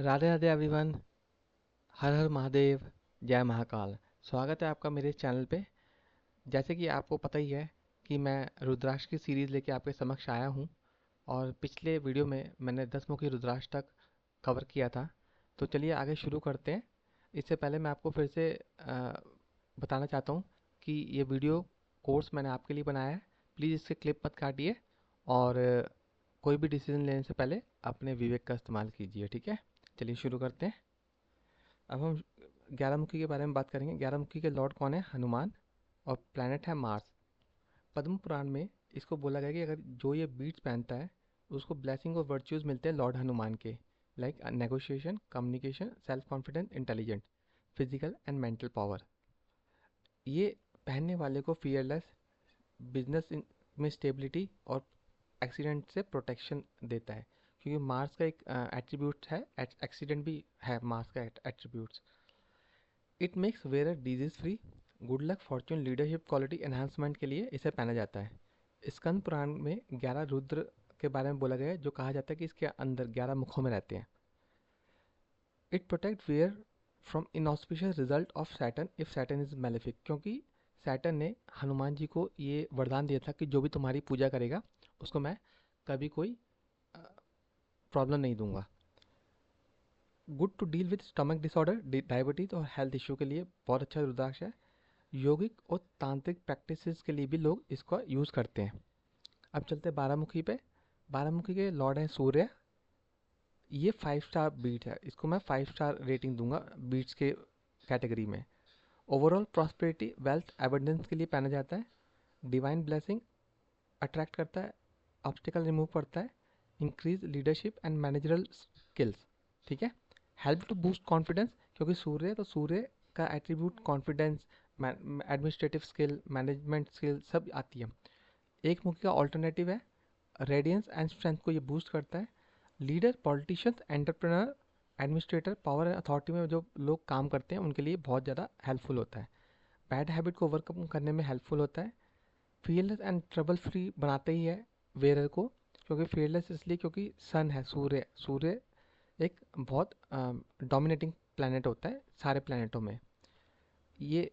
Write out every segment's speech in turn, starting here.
Radhe Radhe everyone. हर हर महादेव। जय महाकाल। स्वागत है आपका मेरे चैनल पे। जैसे कि आपको पता ही है कि मैं रुद्राक्ष की सीरीज़ लेके आपके समक्ष आया हूँ। और पिछले वीडियो में मैंने 10 मुखी रुद्राक्ष तक कवर किया था। तो चलिए आगे शुरू करते हैं। इससे पहले मैं आपको फिर से बताना चाहता हूँ कि ये वीडियो कोर्स मैंने आपके लिए बनाया है। प्लीज़ इससे क्लिप मत काटिए और कोई भी डिसीजन लेने से पहले अपने विवेक का इस्तेमाल कीजिए, ठीक है। चलिए शुरू करते हैं। अब हम 11 मुखी के बारे में बात करेंगे। 11 मुखी के लॉर्ड कौन है? हनुमान। और प्लैनेट है मार्स। पद्म पुराण में इसको बोला गया कि अगर जो ये बीड्स पहनता है उसको ब्लेसिंग और वर्च्यूज मिलते हैं लॉर्ड हनुमान के, like negotiation, communication, self confidence, intelligent, physical and mental power. ये पहनने वाले को फियरलेस, बिजनेस में स्टेबिलिटी और एक्सीडेंट से प्रोटेक्शन देता है, क्योंकि मार्स का एक एट्रीब्यूट है, एक्सीडेंट भी है मार्स का attributes. It makes wearer disease free, good luck, fortune, leadership quality enhancement के लिए इसे पहना जाता है। स्कंद पुराण में 11 रुद्र के बारे में बोला गया है, जो कहा जाता है कि इसके अंदर 11 मुखों में रहते हैं। It protect wearer from inauspicious result of Saturn if Saturn is malefic, क्योंकि सैटर्न ने हनुमान जी को ये वरदान दिया था कि जो भी तुम्हारी पूजा करेगा उसको मैं कभी कोई प्रॉब्लम नहीं दूंगा। Good to deal with stomach disorder, diabetes और हेल्थ इशू के लिए बहुत अच्छा रुद्राक्ष है। यौगिक और तांत्रिक प्रैक्टिसेस के लिए भी लोग इसका यूज़ करते हैं। अब चलते हैं 12 मुखी पे। 12 मुखी के लॉर्ड हैं सूर्य। ये 5 स्टार बीट है, इसको मैं 5 स्टार रेटिंग दूंगा बीट्स के कैटेगरी में। ओवरऑल प्रॉस्पेरिटी, वेल्थ, एबंडेंस के लिए पहना जाता है। डिवाइन ब्लेसिंग अट्रैक्ट करता है, ऑब्स्टिकल रिमूव करता है, increase leadership and managerial skills, ठीक है। हेल्प टू बूस्ट कॉन्फिडेंस, क्योंकि सूर्य तो सूर्य का attribute confidence, administrative skill, management skill सब आती है। एक मुखी का ऑल्टरनेटिव है, रेडियंस एंड स्ट्रेंथ को ये बूस्ट करता है। Leader, politicians, entrepreneur, administrator, power and authority में जो लोग काम करते हैं उनके लिए बहुत ज़्यादा हेल्पफुल होता है। बैड हैबिट को ओवरकम करने में हेल्पफुल होता है। फियरलेस एंड ट्रबल फ्री बनाते ही है वेरर को, क्योंकि फियरलेस इसलिए क्योंकि सन है, सूर्य। सूर्य एक बहुत डोमिनेटिंग प्लैनेट होता है सारे प्लैनेटों में। ये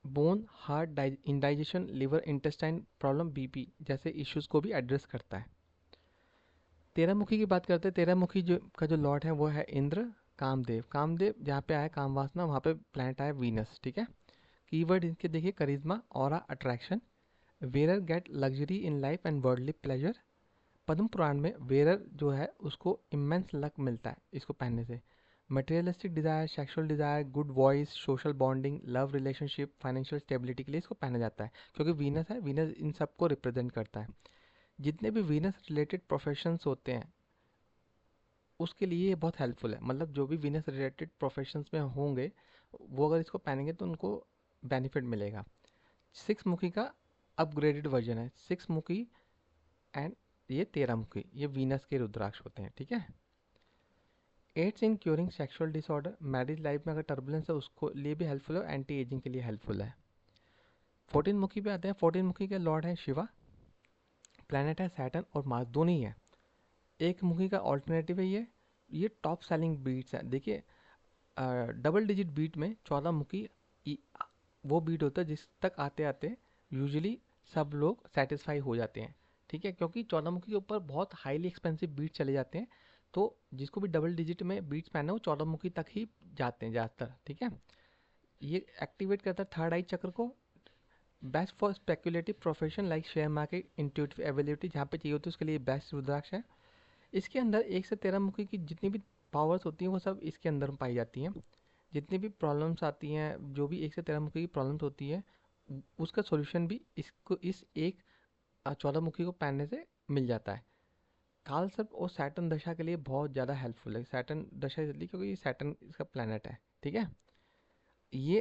bone, heart, indigestion, liver, intestine problem, BP जैसे इश्यूज को भी एड्रेस करता है। 13 मुखी की बात करते हैं। 13 मुखी जो का जो लॉर्ड है वो है इंद्र। कामदेव, कामदेव जहाँ पे आया काम वासना वहाँ पे प्लैनेट आया वीनस, ठीक है। कीवर्ड इनके देखिए, करिश्मा, aura, attraction. Wearer get luxury in life and worldly pleasure. Padma Purana में वेरर जो है उसको इमेंस लक मिलता है इसको पहनने से। Materialistic desire, sexual desire, good voice, social bonding, love relationship, financial stability के लिए इसको पहना जाता है, क्योंकि वीनस है, वीनस इन सबको रिप्रेजेंट करता है। जितने भी वीनस रिलेटेड प्रोफेशंस होते हैं उसके लिए ये बहुत हेल्पफुल है। मतलब जो भी वीनस रिलेटेड प्रोफेशंस में होंगे वो अगर इसको पहनेंगे तो उनको बेनिफिट मिलेगा। 6 मुखी का अपग्रेडेड वर्जन है। 6 मुखी एंड ये 13 मुखी, ये वीनस के रुद्राक्ष होते हैं, ठीक है। Aids in curing sexual disorder, marriage life में अगर टर्बुलेंस है उसको लिए भी हेल्पफुल है, एंटी एजिंग के लिए हेल्पफुल है। 14 मुखी पे आते हैं। 14 मुखी के लॉर्ड है शिवा। प्लैनेट है सैटर्न और मार्स, दोनों ही है। एक मुखी का ऑल्टरनेटिव है ये टॉप सेलिंग बीट्स है। देखिए डबल डिजिट बीट में 14 मुखी वो बीट होता है जिस तक आते आते यूजुअली सब लोग सेटिस्फाई हो जाते हैं, ठीक है, क्योंकि 14 मुखी के ऊपर बहुत हाईली एक्सपेंसिव बीट चले जाते हैं। तो जिसको भी डबल डिजिट में बीट्स पहना हो 14 मुखी तक ही जाते हैं ज़्यादातर, ठीक है। ये एक्टिवेट करता है थर्ड आई चक्र को। Best for speculative profession like share market, intuitive ability, जहाँ पे चाहिए होती है उसके लिए बेस्ट रुद्राक्ष है। इसके अंदर 1 से 13 मुखी की जितनी भी पावर्स होती हैं वो सब इसके अंदर पाई जाती हैं। जितनी भी प्रॉब्लम्स आती हैं, जो भी 1 से 13 मुखी की प्रॉब्लम्स होती है उसका सॉल्यूशन भी इसको इस एक 14 मुखी को पहनने से मिल जाता है। काल सर्प और सैटर्न दशा के लिए बहुत ज़्यादा हेल्पफुल है। सैटर्न दशा इसलिए क्योंकि ये सैटर्न इसका प्लैनेट है, ठीक है। ये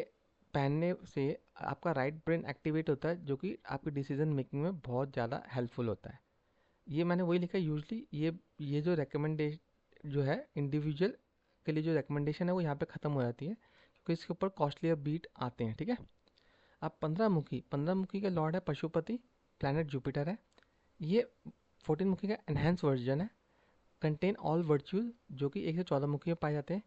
पहनने से आपका राइट ब्रेन एक्टिवेट होता है, जो कि आपकी डिसीजन मेकिंग में बहुत ज़्यादा हेल्पफुल होता है। ये मैंने वही लिखा है। यूजली ये जो रिकमेंडेशन जो है इंडिविजुअल के लिए, जो रिकमेंडेशन है वो यहाँ पे ख़त्म हो जाती है, क्योंकि इसके ऊपर कॉस्टलियर बीट आते हैं, ठीक है। अब 15 मुखी, 15 मुखी का लॉर्ड है पशुपति। प्लैनेट जुपिटर है। ये 14 मुखी का एनहेंस वर्जन है। कंटेन ऑल वर्च्यूज जो कि 1 से 14 मुखी में पाए जाते हैं।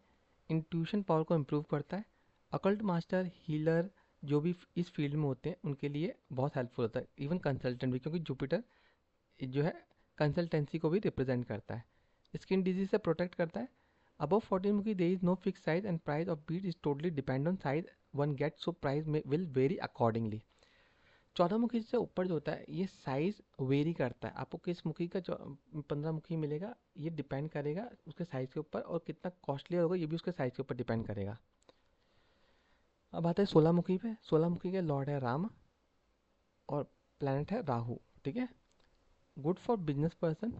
इंट्यूशन पावर को इम्प्रूव करता है। अकल्ट मास्टर, हीलर जो भी इस फील्ड में होते हैं उनके लिए बहुत हेल्पफुल होता है। इवन कंसल्टेंट भी, क्योंकि जुपिटर जो है कंसल्टेंसी को भी रिप्रेजेंट करता है। स्किन डिजीज से प्रोटेक्ट करता है। अबव 14 मुखी there is no fix size and price of bead is totally depend on size one get, so price will vary accordingly. 14 मुखी से ऊपर जो होता है ये साइज वेरी करता है। आपको किस मुखी का 15 मुखी मिलेगा ये डिपेंड करेगा उसके साइज के ऊपर, और कितना कॉस्टली होगा ये भी उसके साइज के ऊपर डिपेंड करेगा। अब आता है 16 मुखी पे। 16 मुखी के लॉर्ड है राम और प्लैनेट है राहु। ठीक है। Good for business person,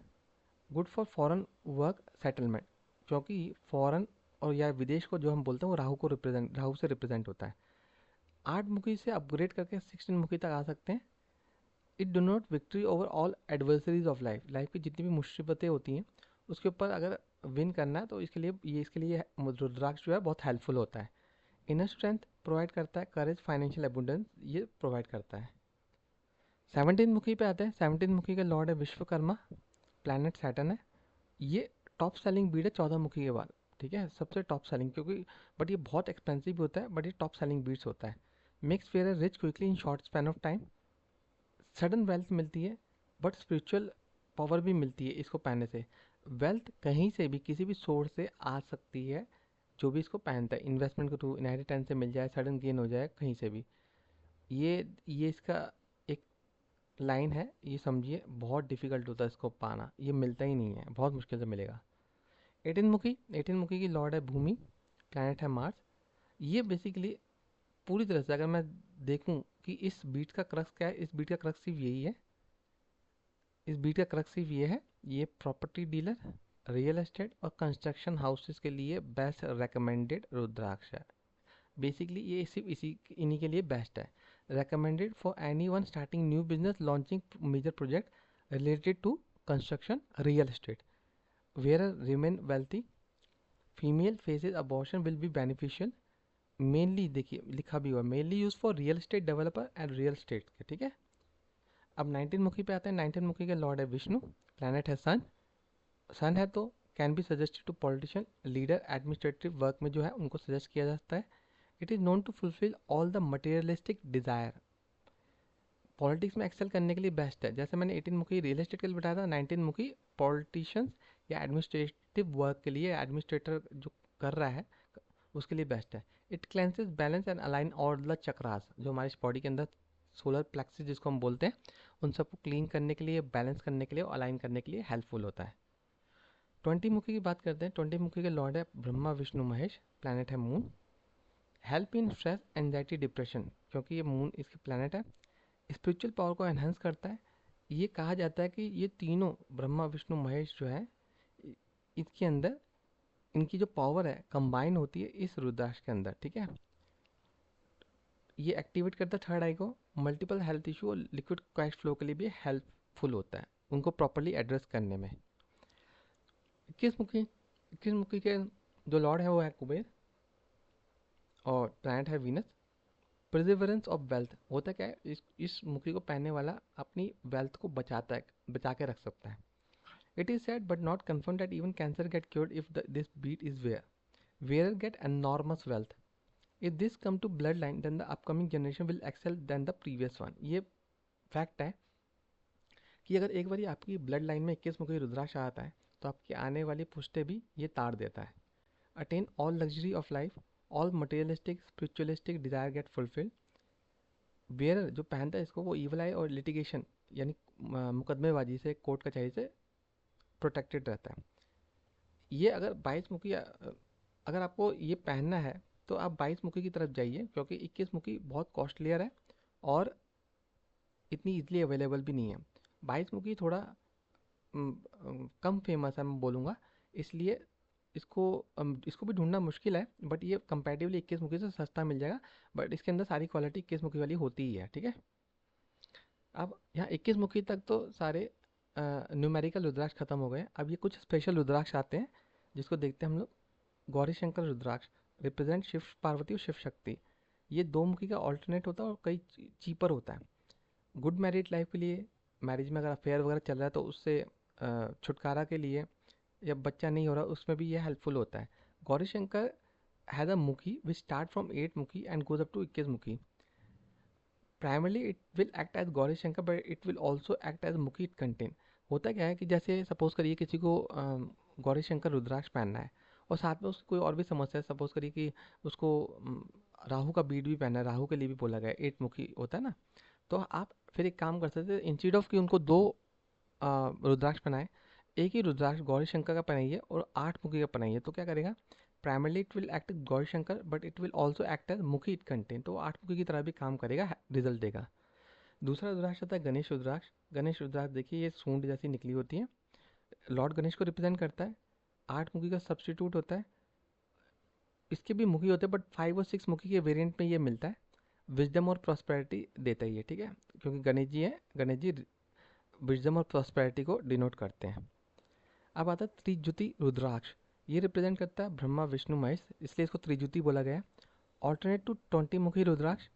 good for foreign work settlement, क्योंकि फॉरेन और या विदेश को जो हम बोलते हैं वो राहु से रिप्रेजेंट होता है। 8 मुखी से अपग्रेड करके 16 मुखी तक आ सकते हैं। It do not victory over all adversaries of life, life की जितनी भी मुसीबतें होती हैं उसके ऊपर अगर विन करना है तो इसके लिए रुद्राक्ष जो है बहुत हेल्पफुल होता है। इनर स्ट्रेंथ प्रोवाइड करता है, करेज, फाइनेंशियल एबुंडेंस ये प्रोवाइड करता है। 17 मुखी पे आते हैं। 17 मुखी के लॉर्ड है विश्वकर्मा, प्लैनेट सैटर्न है। ये टॉप सेलिंग बीट है 14 मुखी के बाद। ठीक है, सबसे टॉप सेलिंग, क्योंकि बट ये बहुत एक्सपेंसिव भी होता है, बट ये टॉप सेलिंग बीट्स होता है। Makes fair rich quickly in short span of time. Sudden wealth मिलती है, बट स्पिरिचुअल पावर भी मिलती है इसको पहनने से। वेल्थ कहीं से भी किसी भी सोर्स से आ सकती है जो भी इसको पहनता है, इन्वेस्टमेंट के थ्रू, इनहेरिटेंस से मिल जाए, सडन गेन हो जाए कहीं से भी। ये इसका एक लाइन है, ये समझिए। बहुत डिफिकल्ट होता है इसको पाना, ये मिलता ही नहीं है, बहुत मुश्किल से मिलेगा। 18 मुखी की लॉर्ड है भूमि, प्लैनेट है मार्स। ये बेसिकली पूरी तरह से अगर मैं देखूं कि इस बीट का क्रक्स क्या है, इस बीट का क्रक्स सिर्फ यही है। इस बीट का क्रक्स सिर्फ ये है, ये प्रॉपर्टी डीलर, रियल एस्टेट और कंस्ट्रक्शन हाउसेस के लिए बेस्ट रिकमेंडेड रुद्राक्ष है। बेसिकली ये सिर्फ इन्हीं के लिए बेस्ट है। recommended for anyone starting new business, launching major project related to construction, real estate. Wearer remain wealthy, female faces abortion will be beneficial, mainly देखिए लिखा भी हुआ mainly used for real estate developer and real estate के। ठीक है। अब 19 मुखी पे आते हैं। 19 मुखी के लॉर्ड है विष्णु, प्लैनेट है सन। सन है तो can be suggested to politician, leader, administrative work में जो है उनको सजेस्ट किया जाता है। It is known to fulfil all the materialistic desire, politics में एक्सेल करने के लिए बेस्ट है। जैसे मैंने 18 मुखी रियल एस्टेट के लिए बताया था, 19 मुखी पॉलिटिशियंस या एडमिनिस्ट्रेटिव वर्क के लिए, एडमिनिस्ट्रेटर जो कर रहा है उसके लिए बेस्ट है। It cleanses, balance and align all the chakras, जो हमारी बॉडी के अंदर सोलर प्लेक्सिस जिसको हम बोलते हैं, उन सबको क्लीन करने के लिए, बैलेंस करने के लिए और अलाइन करने के लिए हेल्पफुल होता है। 20 मुखी की बात करते हैं। 20 मुखी के लॉर्ड है ब्रह्मा विष्णु महेश, प्लैनेट है moon. Help in stress, anxiety, depression, क्योंकि ये मून इसकी प्लैनेट है। स्पिरिचुअल पावर को एनहांस करता है। ये कहा जाता है कि ये तीनों ब्रह्मा विष्णु महेश जो है इसके अंदर इनकी जो पावर है कंबाइन होती है इस रुद्राक्ष के अंदर। ठीक है। ये एक्टिवेट करता है थर्ड आई को। मल्टीपल हेल्थ इशू और लिक्विड कैश फ्लो के लिए भी हेल्पफुल होता है, उनको प्रॉपरली एड्रेस करने में। 21 मुखी के जो लॉर्ड है वो है कुबेर और प्लैनेट है वीनस। प्रिजर्वेंस ऑफ वेल्थ होता क्या है, इस मुखी को पहनने वाला अपनी वेल्थ को बचा के रख सकता है। It is said but not confirm that even cancer get cured if this bead is wearer get enormous wealth. If this come to blood line then the upcoming generation will excel then the previous one. ये fact है कि अगर एक बार आपकी blood line में 21 मुखी रुद्राक्ष आता है तो आपकी आने वाली पुश्ते भी ये ताड़ देता है। Attain all luxury of life, all materialistic spiritualistic desire get fulfilled. Bearer जो पहनता है इसको वो ईवल आई और लिटिगेशन यानी मुकदमेबाजी से, कोर्ट कचहरी से प्रोटेक्टेड रहता है। ये अगर 22 मुखी अगर आपको ये पहनना है तो आप 22 मुखी की तरफ जाइए, क्योंकि 21 मुखी बहुत कॉस्टलियर है और इतनी इजीली अवेलेबल भी नहीं है। 22 मुखी थोड़ा कम फेमस है मैं बोलूँगा, इसलिए इसको भी ढूंढना मुश्किल है, बट ये कंपैरेटिवली 21 मुखी से सस्ता मिल जाएगा। बट इसके अंदर सारी क्वालिटी 21 मुखी वाली होती ही है। ठीक है। अब यहाँ 21 मुखी तक तो सारे न्यूमेरिकल रुद्राक्ष खत्म हो गए। अब ये कुछ स्पेशल रुद्राक्ष आते हैं जिसको देखते हैं हम लोग। गौरी शंकर रुद्राक्ष रिप्रेजेंट शिव पार्वती और शिव शक्ति। ये 2 मुखी का ऑल्टरनेट होता है और कई चीपर होता है। गुड मैरिड लाइफ के लिए, मैरिज में अगर अफेयर वगैरह चल रहा है तो उससे छुटकारा के लिए या बच्चा नहीं हो रहा, उसमें भी ये हेल्पफुल होता है। गौरी शंकर हैज़ अ मुखी विच स्टार्ट फ्रॉम 8 मुखी एंड गोज अप टू 21 मुखी। Primarily it will act as Gauri Shankar but it will also act as मुखी इट कंटेन। होता क्या है कि जैसे सपोज करिए किसी को गौरी शंकर रुद्राक्ष पहनना है और साथ में उसकी कोई और भी समस्या है, सपोज करिए कि उसको राहु का बीड भी पहनना है, राहु के लिए भी बोला गया है, 8 मुखी होता है ना। तो आप फिर एक काम कर सकते हैं, इंस्टेड ऑफ कि उनको दो रुद्राक्ष पहनाए, एक ही रुद्राक्ष गौरी शंकर का पहनाइए और 8 मुखी का पहनाइए। तो क्या करेगा, primarily it will act Gauri Shankar but it will also act as मुखी इट कंटेन, तो 8 मुखी की तरह भी काम करेगा, रिजल्ट देगा। दूसरा रुद्राक्ष आता है गणेश रुद्राक्ष। गणेश रुद्राक्ष देखिए ये सूंड जैसी निकली होती है, लॉर्ड गणेश को रिप्रेजेंट करता है, 8 मुखी का सब्सटीट्यूट होता है। इसके भी मुखी होते हैं बट 5 और 6 मुखी के वेरिएंट में ये मिलता है। विजडम और प्रॉस्पेरिटी देता ही है, ठीक है, क्योंकि गणेश जी हैं, गणेश जी विजडम और प्रॉस्पेरिटी को डिनोट करते हैं। अब आता है त्रिजुति रुद्राक्ष। ये रिप्रेजेंट करता है ब्रह्मा विष्णु महेश, इसलिए इसको त्रिजुति बोला गया है। ऑल्टरनेट टू 20 मुखी rudraksha,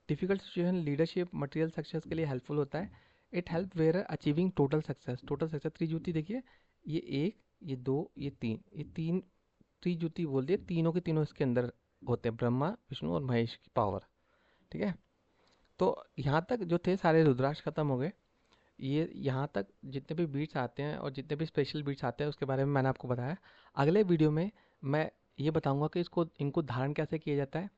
difficult situation leadership material success के लिए हेल्पफुल होता है। It help where achieving total success. Total success Trijuti देखिए, ये एक, ये दो, ये तीन त्रिजुति बोल दिए, तीनों के तीनों इसके अंदर होते हैं, ब्रह्मा विष्णु और महेश की पावर, ठीक है। तो यहाँ तक जो थे सारे रुद्राक्ष खत्म हो गए। ये यहाँ तक जितने भी बीट्स आते हैं और जितने भी स्पेशल बीट्स आते हैं उसके बारे में मैंने आपको बताया। अगले वीडियो में मैं ये बताऊंगा कि इसको इनको धारण कैसे किया जाता है,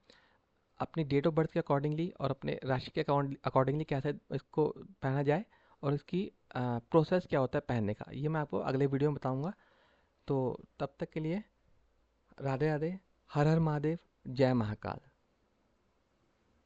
अपनी डेट ऑफ बर्थ के अकॉर्डिंगली और अपने राशि के अकॉर्डिंगली कैसे इसको पहना जाए, और इसकी प्रोसेस क्या होता है पहनने का, ये मैं आपको अगले वीडियो में बताऊंगा। तो तब तक के लिए राधे राधे, हर हर महादेव, जय महाकाल।